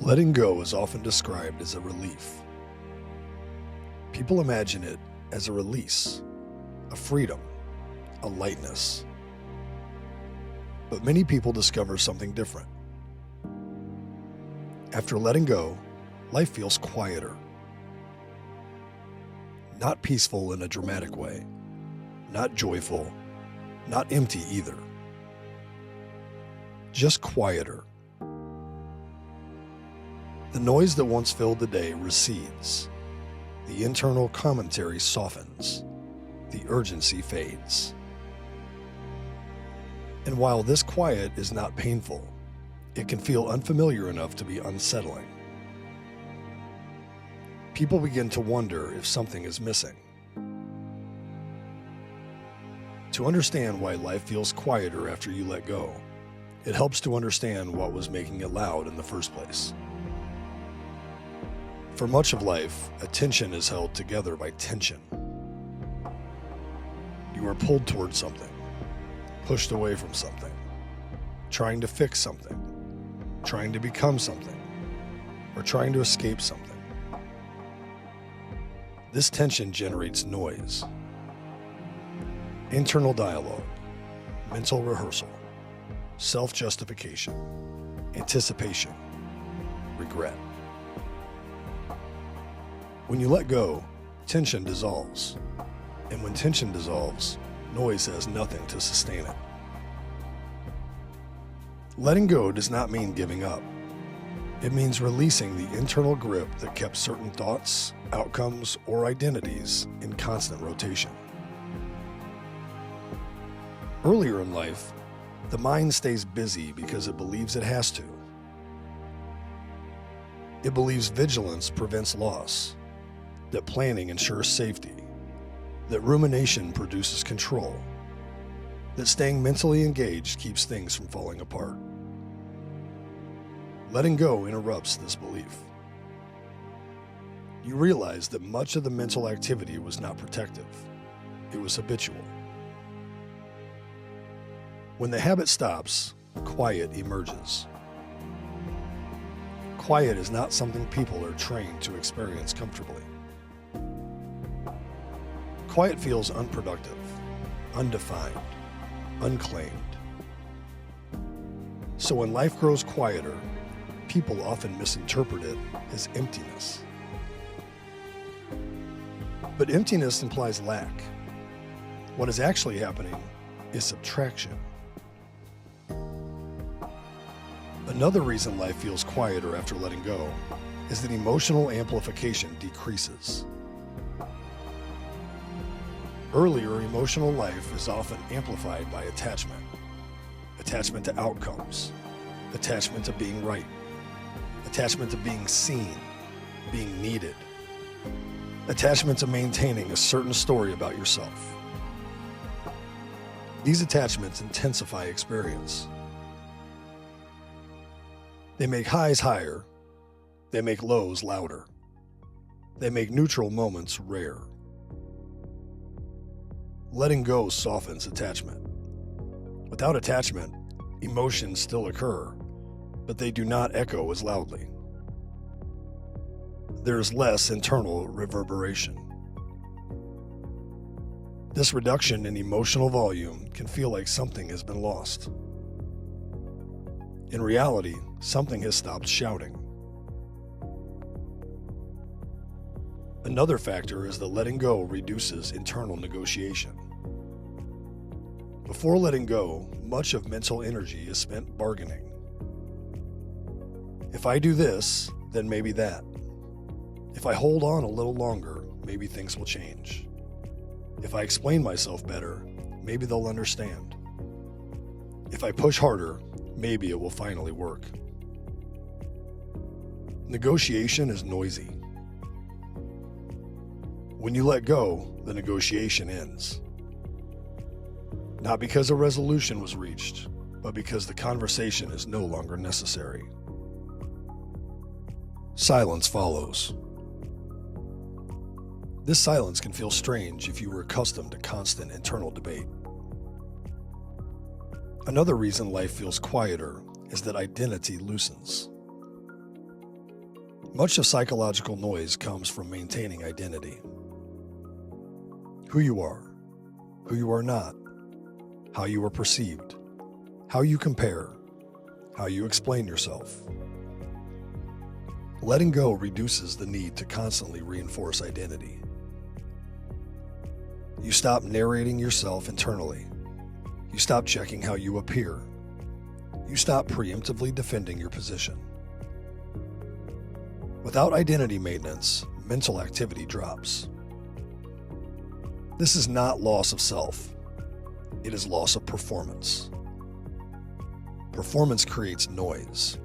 Letting go is often described as a relief. People imagine it as a release, a freedom, a lightness. But many people discover something different. After letting go, life feels quieter. Not peaceful in a dramatic way, not joyful, not empty either. Just quieter. The noise that once filled the day recedes. The internal commentary softens. The urgency fades. And while this quiet is not painful, it can feel unfamiliar enough to be unsettling. People begin to wonder if something is missing. To understand why life feels quieter after you let go, it helps to understand what was making it loud in the first place. For much of life, attention is held together by tension. You are pulled towards something, pushed away from something, trying to fix something, trying to become something, or trying to escape something. This tension generates noise, internal dialogue, mental rehearsal, self-justification, anticipation, regret. When you let go, tension dissolves. And when tension dissolves, noise has nothing to sustain it. Letting go does not mean giving up. It means releasing the internal grip that kept certain thoughts, outcomes, or identities in constant rotation. Earlier in life, the mind stays busy because it believes it has to. It believes vigilance prevents loss, that planning ensures safety, that rumination produces control, that staying mentally engaged keeps things from falling apart. Letting go interrupts this belief. You realize that much of the mental activity was not protective, it was habitual. When the habit stops, quiet emerges. Quiet is not something people are trained to experience comfortably. Quiet feels unproductive, undefined, unclaimed. So when life grows quieter, people often misinterpret it as emptiness. But emptiness implies lack. What is actually happening is subtraction. Another reason life feels quieter after letting go is that emotional amplification decreases. Earlier emotional life is often amplified by attachment. Attachment to outcomes. Attachment to being right. Attachment to being seen, being needed. Attachment to maintaining a certain story about yourself. These attachments intensify experience. They make highs higher. They make lows louder. They make neutral moments rare. Letting go softens attachment. Without attachment, emotions still occur, but they do not echo as loudly. There is less internal reverberation. This reduction in emotional volume can feel like something has been lost. In reality, something has stopped shouting. Another factor is that letting go reduces internal negotiation. Before letting go, much of mental energy is spent bargaining. If I do this, then maybe that. If I hold on a little longer, maybe things will change. If I explain myself better, maybe they'll understand. If I push harder, maybe it will finally work. Negotiation is noisy. When you let go, the negotiation ends. Not because a resolution was reached, but because the conversation is no longer necessary. Silence follows. This silence can feel strange if you were accustomed to constant internal debate. Another reason life feels quieter is that identity loosens. Much of psychological noise comes from maintaining identity. Who you are not, how you are perceived, how you compare, how you explain yourself. Letting go reduces the need to constantly reinforce identity. You stop narrating yourself internally. You stop checking how you appear. You stop preemptively defending your position. Without identity maintenance, mental activity drops. This is not loss of self. It is loss of performance. Performance creates noise.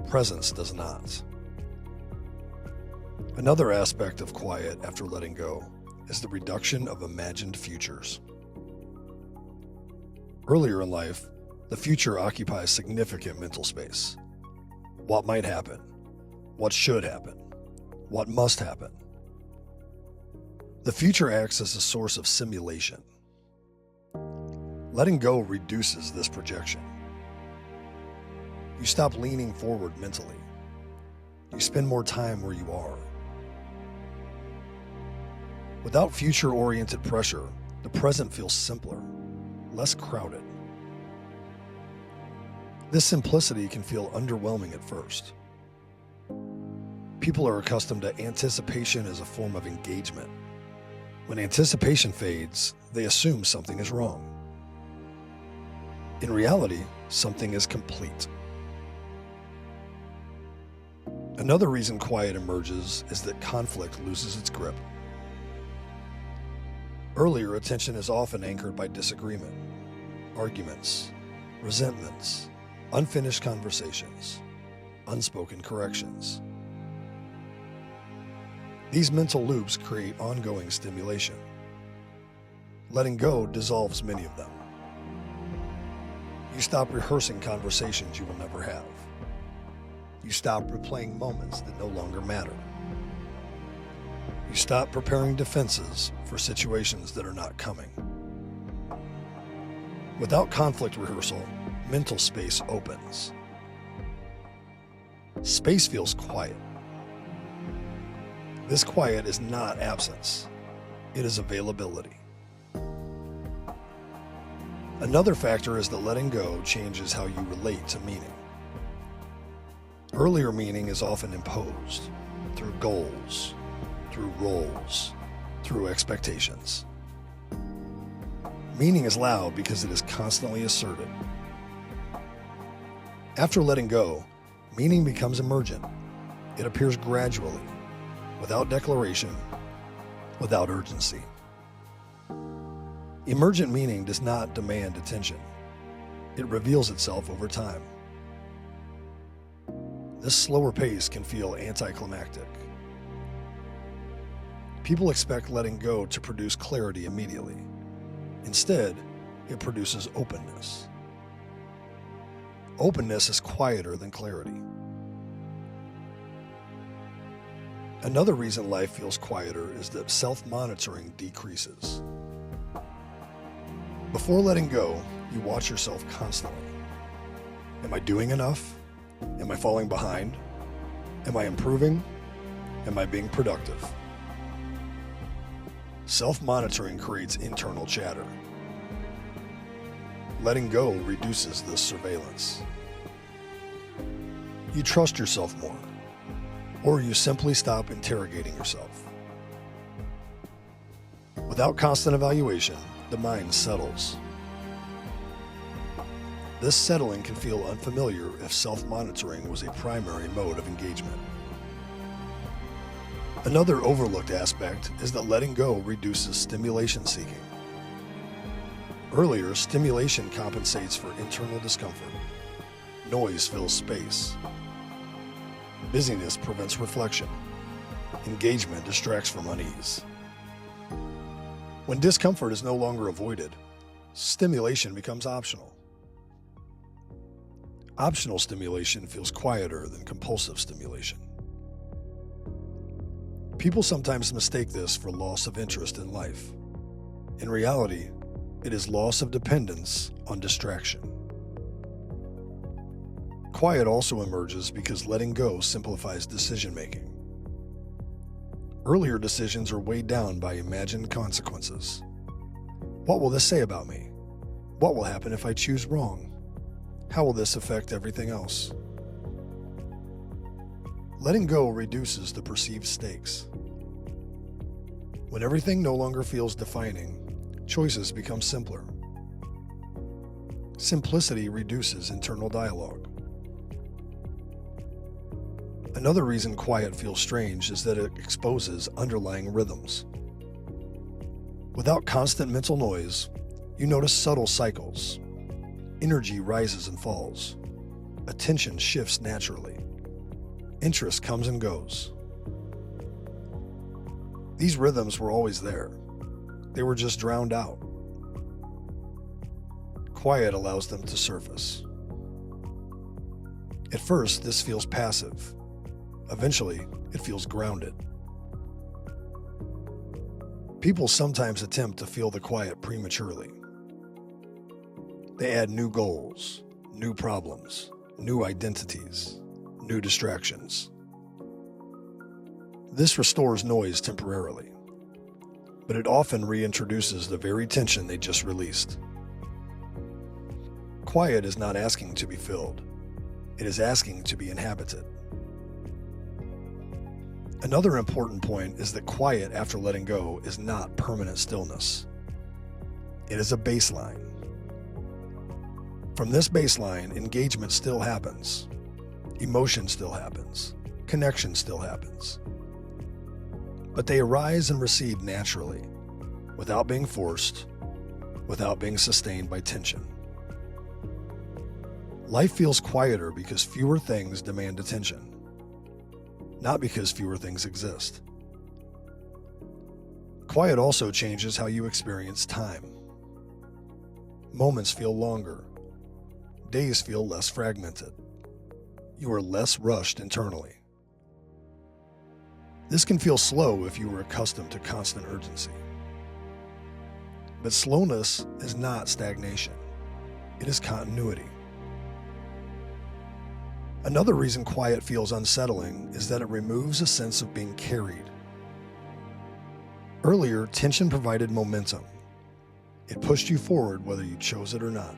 Presence does not. Another aspect of quiet after letting go is the reduction of imagined futures. Earlier in life, the future occupies significant mental space. What might happen? What should happen? What must happen? The future acts as a source of simulation. Letting go reduces this projection. You stop leaning forward mentally. You spend more time where you are. Without future-oriented pressure, the present feels simpler, less crowded. This simplicity can feel underwhelming at first. People are accustomed to anticipation as a form of engagement. When anticipation fades, they assume something is wrong. In reality, something is complete. Another reason quiet emerges is that conflict loses its grip. Earlier, attention is often anchored by disagreement, arguments, resentments, unfinished conversations, unspoken corrections. These mental loops create ongoing stimulation. Letting go dissolves many of them. You stop rehearsing conversations you will never have. You stop replaying moments that no longer matter. You stop preparing defenses for situations that are not coming. Without conflict rehearsal, mental space opens. Space feels quiet. This quiet is not absence. It is availability. Another factor is that letting go changes how you relate to meaning. Earlier meaning is often imposed through goals, through roles, through expectations. Meaning is loud because it is constantly asserted. After letting go, meaning becomes emergent. It appears gradually, without declaration, without urgency. Emergent meaning does not demand attention. It reveals itself over time. This slower pace can feel anticlimactic. People expect letting go to produce clarity immediately. Instead, it produces openness. Openness is quieter than clarity. Another reason life feels quieter is that self-monitoring decreases. Before letting go, you watch yourself constantly. Am I doing enough? Am I falling behind? Am I improving? Am I being productive? Self-monitoring creates internal chatter. Letting go reduces this surveillance. You trust yourself more, or you simply stop interrogating yourself. Without constant evaluation, the mind settles. This settling can feel unfamiliar if self-monitoring was a primary mode of engagement. Another overlooked aspect is that letting go reduces stimulation seeking. Earlier, stimulation compensates for internal discomfort. Noise fills space. Busyness prevents reflection. Engagement distracts from unease. When discomfort is no longer avoided, stimulation becomes optional. Optional stimulation feels quieter than compulsive stimulation. People sometimes mistake this for loss of interest in life. In reality, it is loss of dependence on distraction. Quiet also emerges because letting go simplifies decision-making. Earlier decisions are weighed down by imagined consequences. What will this say about me? What will happen if I choose wrong? How will this affect everything else? Letting go reduces the perceived stakes. When everything no longer feels defining, choices become simpler. Simplicity reduces internal dialogue. Another reason quiet feels strange is that it exposes underlying rhythms. Without constant mental noise, you notice subtle cycles. Energy rises and falls. Attention shifts naturally. Interest comes and goes. These rhythms were always there. They were just drowned out. Quiet allows them to surface. At first, this feels passive. Eventually, it feels grounded. People sometimes attempt to fill the quiet prematurely. They add new goals, new problems, new identities, new distractions. This restores noise temporarily, but it often reintroduces the very tension they just released. Quiet is not asking to be filled. It is asking to be inhabited. Another important point is that quiet after letting go is not permanent stillness. It is a baseline. From this baseline, engagement still happens. Emotion still happens. Connection still happens. But they arise and recede naturally, without being forced, without being sustained by tension. Life feels quieter because fewer things demand attention, not because fewer things exist. Quiet also changes how you experience time. Moments feel longer. Days feel less fragmented. You are less rushed internally. This can feel slow if you were accustomed to constant urgency. But slowness is not stagnation. It is continuity. Another reason quiet feels unsettling is that it removes a sense of being carried. Earlier, tension provided momentum. It pushed you forward whether you chose it or not.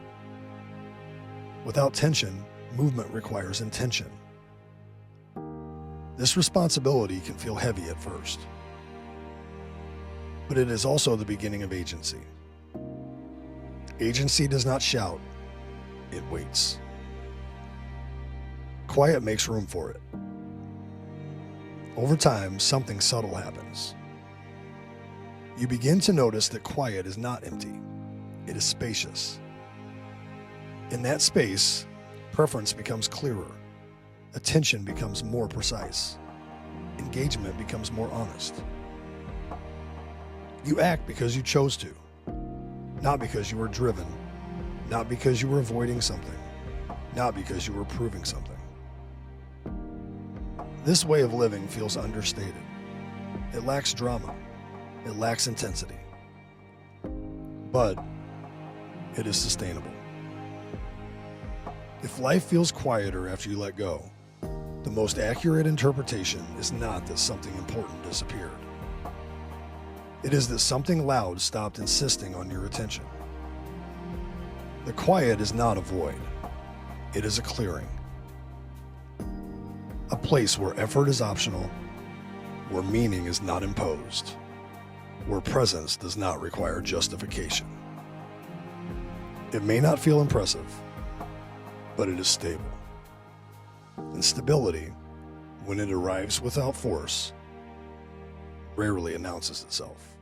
Without tension, movement requires intention. This responsibility can feel heavy at first, but it is also the beginning of agency. Agency does not shout, it waits. Quiet makes room for it. Over time, something subtle happens. You begin to notice that quiet is not empty, it is spacious. In that space, preference becomes clearer, attention becomes more precise, engagement becomes more honest. You act because you chose to, not because you were driven, not because you were avoiding something, not because you were proving something. This way of living feels understated. It lacks drama. It lacks intensity. But it is sustainable. If life feels quieter after you let go, the most accurate interpretation is not that something important disappeared. It is that something loud stopped insisting on your attention. The quiet is not a void. It is a clearing. A place where effort is optional, where meaning is not imposed, where presence does not require justification. It may not feel impressive, but it is stable. And stability, when it arrives without force, rarely announces itself.